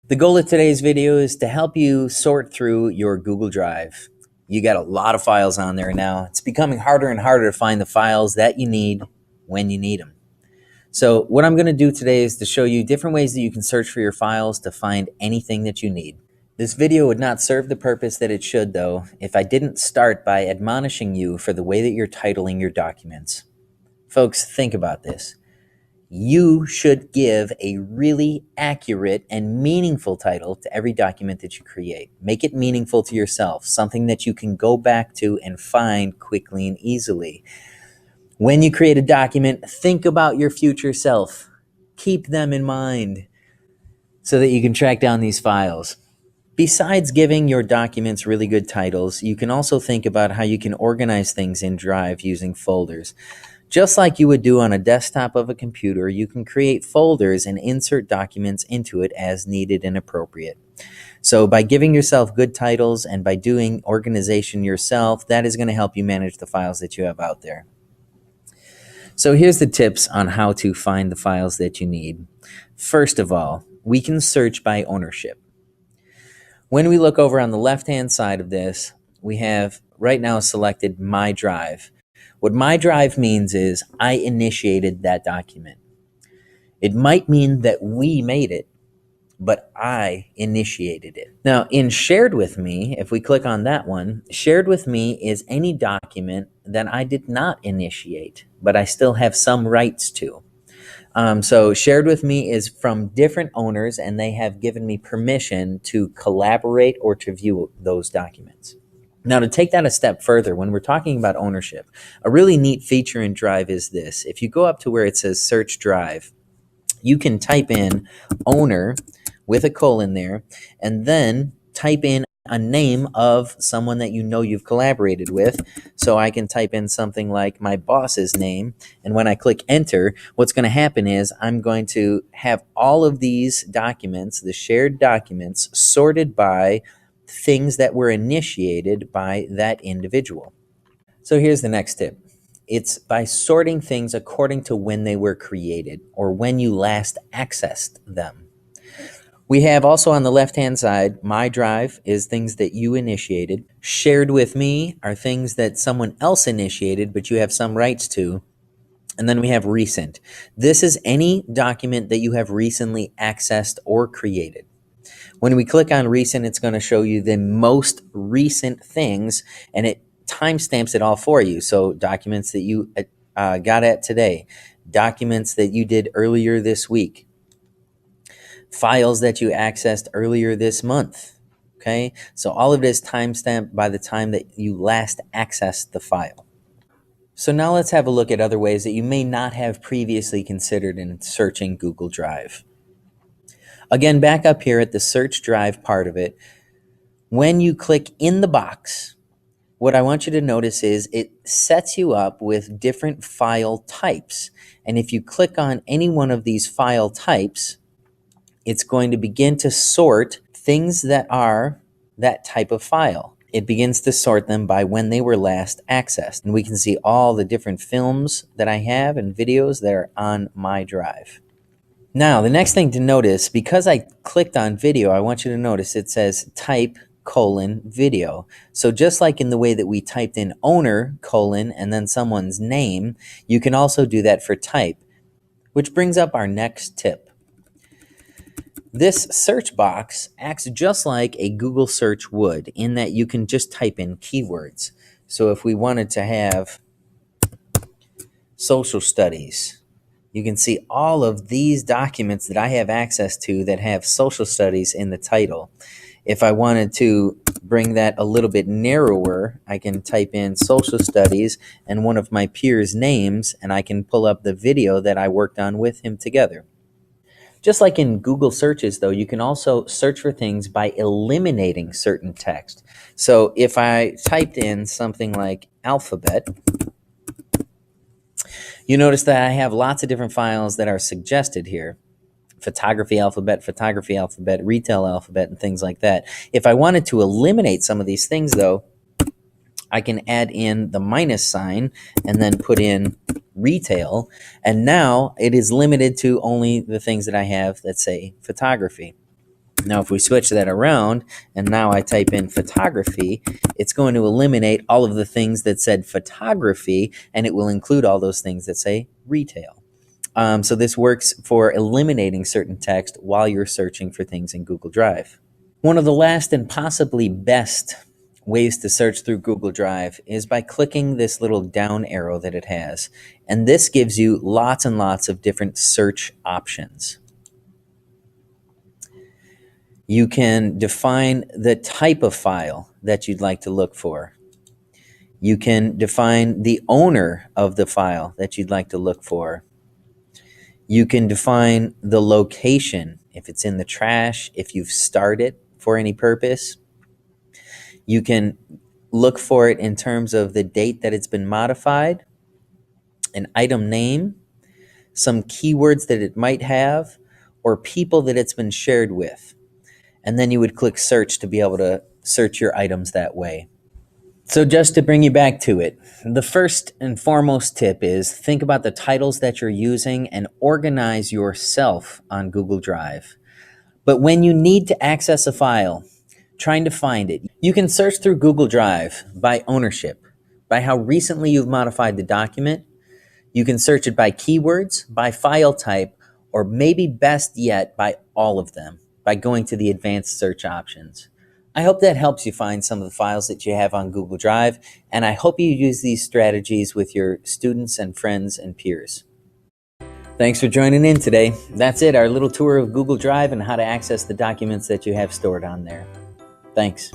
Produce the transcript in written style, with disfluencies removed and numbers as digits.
The goal of today's video is to help you sort through your Google Drive. You got a lot of files on there now. It's becoming harder and harder to find the files that you need when you need them. So what I'm going to do today is to show you different ways that you can search for your files to find anything that you need. This video would not serve the purpose that it should, though, if I didn't start by admonishing you for the way that you're titling your documents. Folks, think about this. You should give a really accurate and meaningful title to every document that you create. Make it meaningful to yourself, something that you can go back to and find quickly and easily. When you create a document, think about your future self. Keep them in mind so that you can track down these files. Besides giving your documents really good titles, you can also think about how you can organize things in Drive using folders. Just like you would do on a desktop of a computer, you can create folders and insert documents into it as needed and appropriate. So by giving yourself good titles and by doing organization yourself, that is going to help you manage the files that you have out there. So here's the tips on how to find the files that you need. First of all, we can search by ownership. When we look over on the left-hand side of this, we have right now selected My Drive. What My Drive means is I initiated that document. It might mean that we made it, but I initiated it. Now, in Shared With Me, if we click on that one, Shared With Me is any document that I did not initiate, but I still have some rights to. So Shared With Me is from different owners, and they have given me permission to collaborate or to view those documents. Now, to take that a step further, when we're talking about ownership, a really neat feature in Drive is this. If you go up to where it says Search Drive, you can type in owner with a colon there, and then type in a name of someone that you know you've collaborated with. So I can type in something like my boss's name, and when I click enter, what's going to happen is I'm going to have all of these documents, the shared documents, sorted by things that were initiated by that individual. So here's the next tip. It's by sorting things according to when they were created or when you last accessed them. We have also on the left-hand side, My Drive is things that you initiated. Shared With Me are things that someone else initiated, but you have some rights to. And then we have Recent. This is any document that you have recently accessed or created. When we click on Recent, it's going to show you the most recent things, and it timestamps it all for you. So documents that you got at today, documents that you did earlier this week, files that you accessed earlier this month. Okay, so all of it is timestamped by the time that you last accessed the file. So now let's have a look at other ways that you may not have previously considered in searching Google Drive. Again, back up here at the Search Drive part of it, when you click in the box, what I want you to notice is it sets you up with different file types. And if you click on any one of these file types, it's going to begin to sort things that are that type of file. It begins to sort them by when they were last accessed. And we can see all the different films that I have and videos that are on My Drive. Now, the next thing to notice, because I clicked on video, I want you to notice it says type video. So just like in the way that we typed in owner and then someone's name, you can also do that for type, which brings up our next tip. This search box acts just like a Google search would, in that you can just type in keywords. So if we wanted to have social studies, you can see all of these documents that I have access to that have social studies in the title. If I wanted to bring that a little bit narrower, I can type in social studies and one of my peers' names, and I can pull up the video that I worked on with him together. Just like in Google searches, though, you can also search for things by eliminating certain text. So if I typed in something like alphabet, you notice that I have lots of different files that are suggested here. Photography alphabet, retail alphabet, and things like that. If I wanted to eliminate some of these things, though, I can add in the minus sign and then put in retail. And now it is limited to only the things that I have that say photography. Now, if we switch that around and now I type in photography, it's going to eliminate all of the things that said photography, and it will include all those things that say retail. So this works for eliminating certain text while you're searching for things in Google Drive. One of the last and possibly best ways to search through Google Drive is by clicking this little down arrow that it has. And this gives you lots and lots of different search options. You can define the type of file that you'd like to look for. You can define the owner of the file that you'd like to look for. You can define the location, if it's in the trash, if you've starred it for any purpose. You can look for it in terms of the date that it's been modified, an item name, some keywords that it might have, or people that it's been shared with. And then you would click search to be able to search your items that way. So just to bring you back to it, the first and foremost tip is think about the titles that you're using and organize yourself on Google Drive. But when you need to access a file, trying to find it, you can search through Google Drive by ownership, by how recently you've modified the document. You can search it by keywords, by file type, or maybe best yet by all of them, by going to the advanced search options. I hope that helps you find some of the files that you have on Google Drive, and I hope you use these strategies with your students and friends and peers. Thanks for joining in today. That's it, our little tour of Google Drive and how to access the documents that you have stored on there. Thanks.